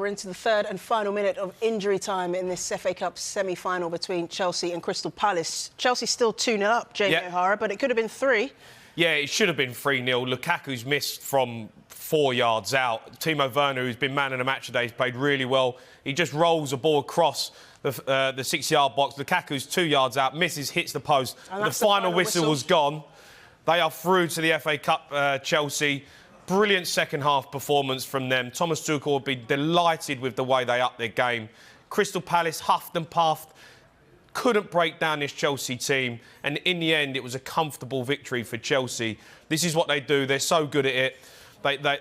We're into the third and final minute of injury time in this FA Cup semi-final between Chelsea and Crystal Palace. Chelsea still 2-0 up, Jamie O'Hara, but it could have been 3. Yeah, it should have been 3-0. Lukaku's missed from 4 yards out. Timo Werner, who's been man of the match today, has played really well. He just rolls the ball across the 6-yard box. Lukaku's 2 yards out, misses, hits the post. The final whistle was gone. They are through to the FA Cup, Chelsea. Brilliant second-half performance from them. Thomas Tuchel will be delighted with the way they upped their game. Crystal Palace huffed and puffed, couldn't break down this Chelsea team, and in the end, it was a comfortable victory for Chelsea. This is what they do. They're so good at it.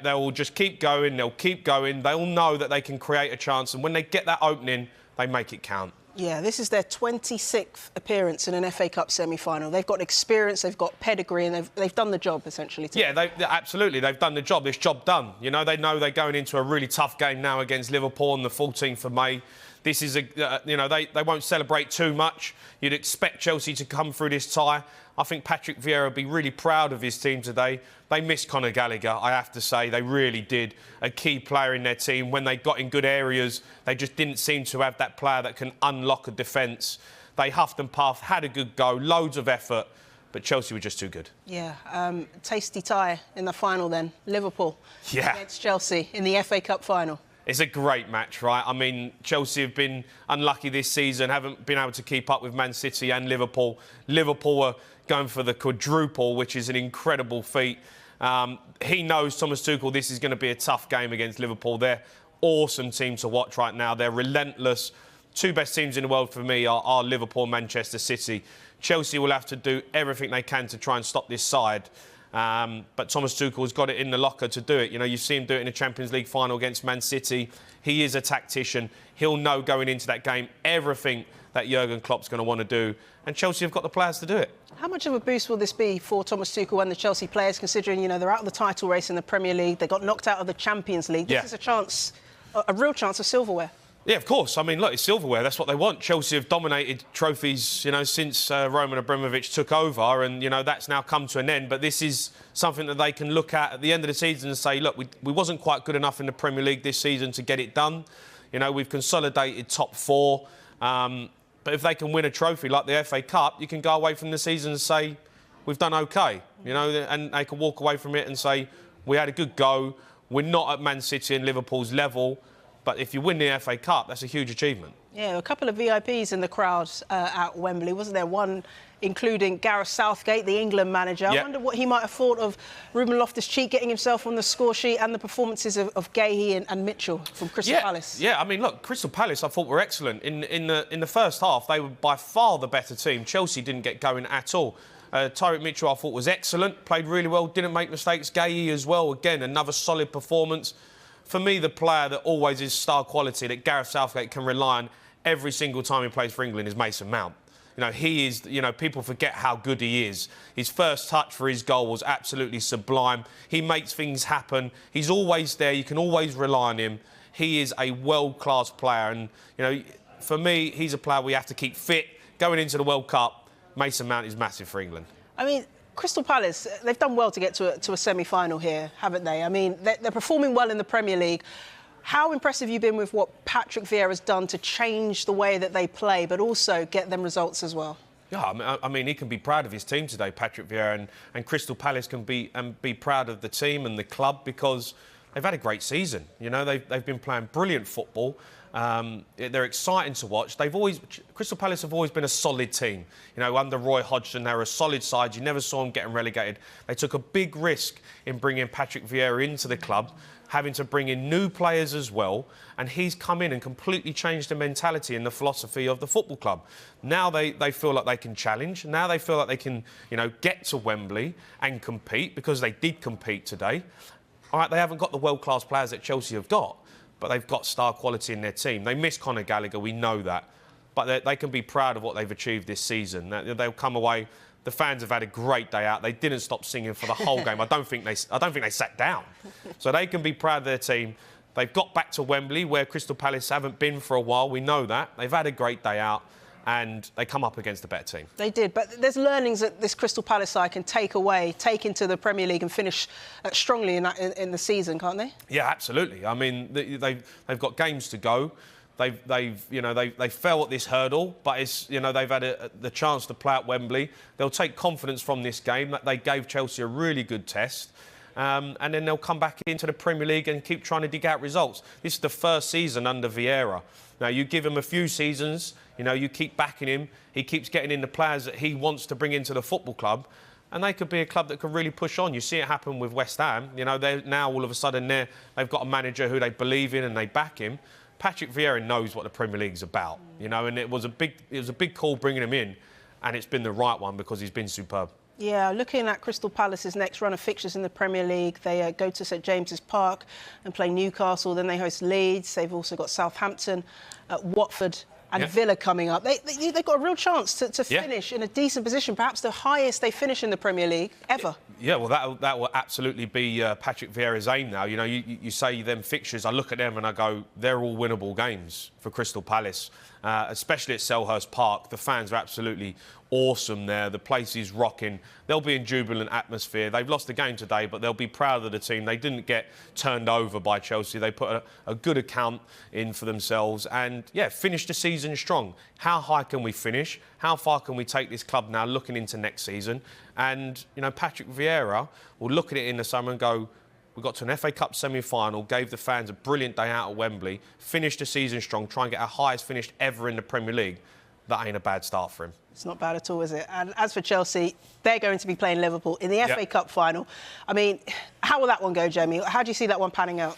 They'll just keep going. They'll keep going. They'll know that they can create a chance, and when they get that opening, they make it count. Yeah, this is their 26th appearance in an FA Cup semi-final. They've got experience, they've got pedigree, and they've done the job, essentially. Yeah, absolutely. They've done the job. This job done. You know, they know they're going into a really tough game now against Liverpool on the 14th of May. This is they won't celebrate too much. You'd expect Chelsea to come through this tie. I think Patrick Vieira will be really proud of his team today. They missed Conor Gallagher, I have to say. They really did. A key player in their team. When they got in good areas, they just didn't seem to have that player that can unlock a defence. They huffed and puffed, had a good go, loads of effort, but Chelsea were just too good. Yeah, tasty tie in the final then. Liverpool against Chelsea in the FA Cup final. It's a great match, right? I mean, Chelsea have been unlucky this season, haven't been able to keep up with Man City and Liverpool. Liverpool are going for the quadruple, which is an incredible feat. He knows, Thomas Tuchel, this is going to be a tough game against Liverpool. They're awesome team to watch right now. They're relentless. Two best teams in the world for me are Liverpool and Manchester City. Chelsea will have to do everything they can to try and stop this side. But Thomas Tuchel has got it in the locker to do it. You know, you see him do it in a Champions League final against Man City. He is a tactician. He'll know going into that game everything that Jurgen Klopp's going to want to do. And Chelsea have got the players to do it. How much of a boost will this be for Thomas Tuchel and the Chelsea players, considering, you know, they're out of the title race in the Premier League, they got knocked out of the Champions League? This is a chance, a real chance of silverware. Yeah, of course. I mean, look, it's silverware. That's what they want. Chelsea have dominated trophies, you know, since Roman Abramovich took over, and, you know, that's now come to an end. But this is something that they can look at the end of the season and say, look, we wasn't quite good enough in the Premier League this season to get it done. You know, we've consolidated top 4. But if they can win a trophy like the FA Cup, you can go away from the season and say, we've done OK, you know, and they can walk away from it and say, we had a good go. We're not at Man City and Liverpool's level. But if you win the FA Cup, that's a huge achievement. Yeah, a couple of VIPs in the crowd at Wembley, wasn't there? One including Gareth Southgate, the England manager. I wonder what he might have thought of Ruben Loftus-Cheek getting himself on the score sheet and the performances of Guéhi and Mitchell from Crystal Palace. Yeah, I mean, look, Crystal Palace I thought were excellent. In the first half, they were by far the better team. Chelsea didn't get going at all. Tyreek Mitchell I thought was excellent, played really well, didn't make mistakes. Guéhi as well, again, another solid performance. For me, the player that always is star quality, that Gareth Southgate can rely on every single time he plays for England, is Mason Mount. You know, he is, you know, people forget how good he is. His first touch for his goal was absolutely sublime. He makes things happen. He's always there. You can always rely on him. He is a world-class player. And, you know, for me, he's a player we have to keep fit. Going into the World Cup, Mason Mount is massive for England. I mean, Crystal Palace, they've done well to get to a semi-final here, haven't they? I mean, they're performing well in the Premier League. How impressive have you been with what Patrick Vieira has done to change the way that they play, but also get them results as well? Yeah, I mean, he can be proud of his team today, Patrick Vieira, and Crystal Palace can be proud of the team and the club because they've had a great season. You know, they've been playing brilliant football. They're exciting to watch. Crystal Palace have always been a solid team. You know, under Roy Hodgson, they were a solid side. You never saw them getting relegated. They took a big risk in bringing Patrick Vieira into the club, having to bring in new players as well, and he's come in and completely changed the mentality and the philosophy of the football club. Now they feel like they can challenge. Now they feel like they can, you know, get to Wembley and compete, because they did compete today. All right, they haven't got the world-class players that Chelsea have got, but they've got star quality in their team. They miss Conor Gallagher, we know that. But they can be proud of what they've achieved this season. They'll come away. The fans have had a great day out. They didn't stop singing for the whole game. I don't think they sat down. So they can be proud of their team. They've got back to Wembley, where Crystal Palace haven't been for a while. We know that. They've had a great day out. and they come up against a better team. They did, but there's learnings that this Crystal Palace side can take into the Premier League and finish strongly in the season, can't they? Yeah, absolutely. I mean, they've got games to go. They fell at this hurdle, but they've had the chance to play at Wembley. They'll take confidence from this game that they gave Chelsea a really good test. And then they'll come back into the Premier League and keep trying to dig out results. This is the first season under Vieira. Now, you give him a few seasons, you keep backing him. He keeps getting in the players that he wants to bring into the football club. And they could be a club that could really push on. You see it happen with West Ham. They're now all of a sudden they've got a manager who they believe in and they back him. Patrick Vieira knows what the Premier League's about, and it was a big call bringing him in, and it's been the right one because he's been superb. Yeah, looking at Crystal Palace's next run of fixtures in the Premier League, they go to St James's Park and play Newcastle. Then they host Leeds. They've also got Southampton, Watford and Villa coming up. They've got a real chance to finish in a decent position, perhaps the highest they finish in the Premier League ever. Yeah, well, that will absolutely be Patrick Vieira's aim now. You say them fixtures, I look at them and I go, they're all winnable games for Crystal Palace, especially at Selhurst Park. The fans are absolutely awesome there. The place is rocking. They'll be in jubilant atmosphere. They've lost the game today, but they'll be proud of the team. They didn't get turned over by Chelsea. They put a good account in for themselves and, finished the season strong. How high can we finish? How far can we take this club now looking into next season? And, Patrick Vieira will look at it in the summer and go, we got to an FA Cup semi-final, gave the fans a brilliant day out at Wembley, finished the season strong, try and get our highest finish ever in the Premier League. That ain't a bad start for him. It's not bad at all, is it? And as for Chelsea, they're going to be playing Liverpool in the FA Cup final. I mean, how will that one go, Jamie? How do you see that one panning out?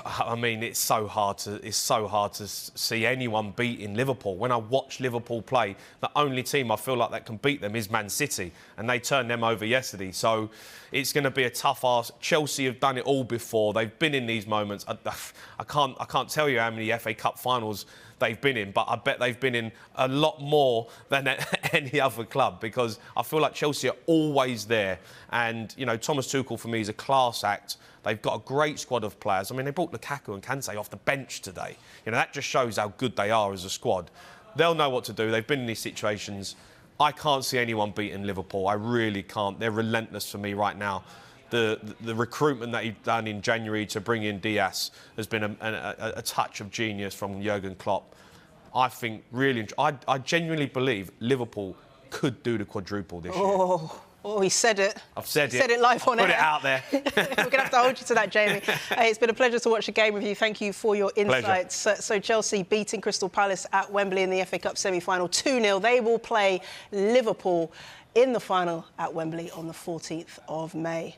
I mean, it's so hard to see anyone beating Liverpool. When I watch Liverpool play, the only team I feel like that can beat them is Man City, and they turned them over yesterday. So it's going to be a tough ask. Chelsea have done it all before. They've been in these moments. I can't tell you how many FA Cup finals they've been in, but I bet they've been in a lot more than any other club because I feel like Chelsea are always there. And, Thomas Tuchel, for me, is a class act. They've got a great squad of players. I mean, they brought Lukaku and Kante off the bench today. That just shows how good they are as a squad. They'll know what to do. They've been in these situations. I can't see anyone beating Liverpool. I really can't. They're relentless for me right now. The recruitment that he's done in January to bring in Diaz has been a touch of genius from Jurgen Klopp. I think I genuinely believe Liverpool could do the quadruple this year. Oh, he said it. I've said it. Said it live on air. Put it out there. We're going to have to hold you to that, Jamie. Hey, it's been a pleasure to watch the game with you. Thank you for your insights. So Chelsea beating Crystal Palace at Wembley in the FA Cup semi-final 2-0. They will play Liverpool in the final at Wembley on the 14th of May.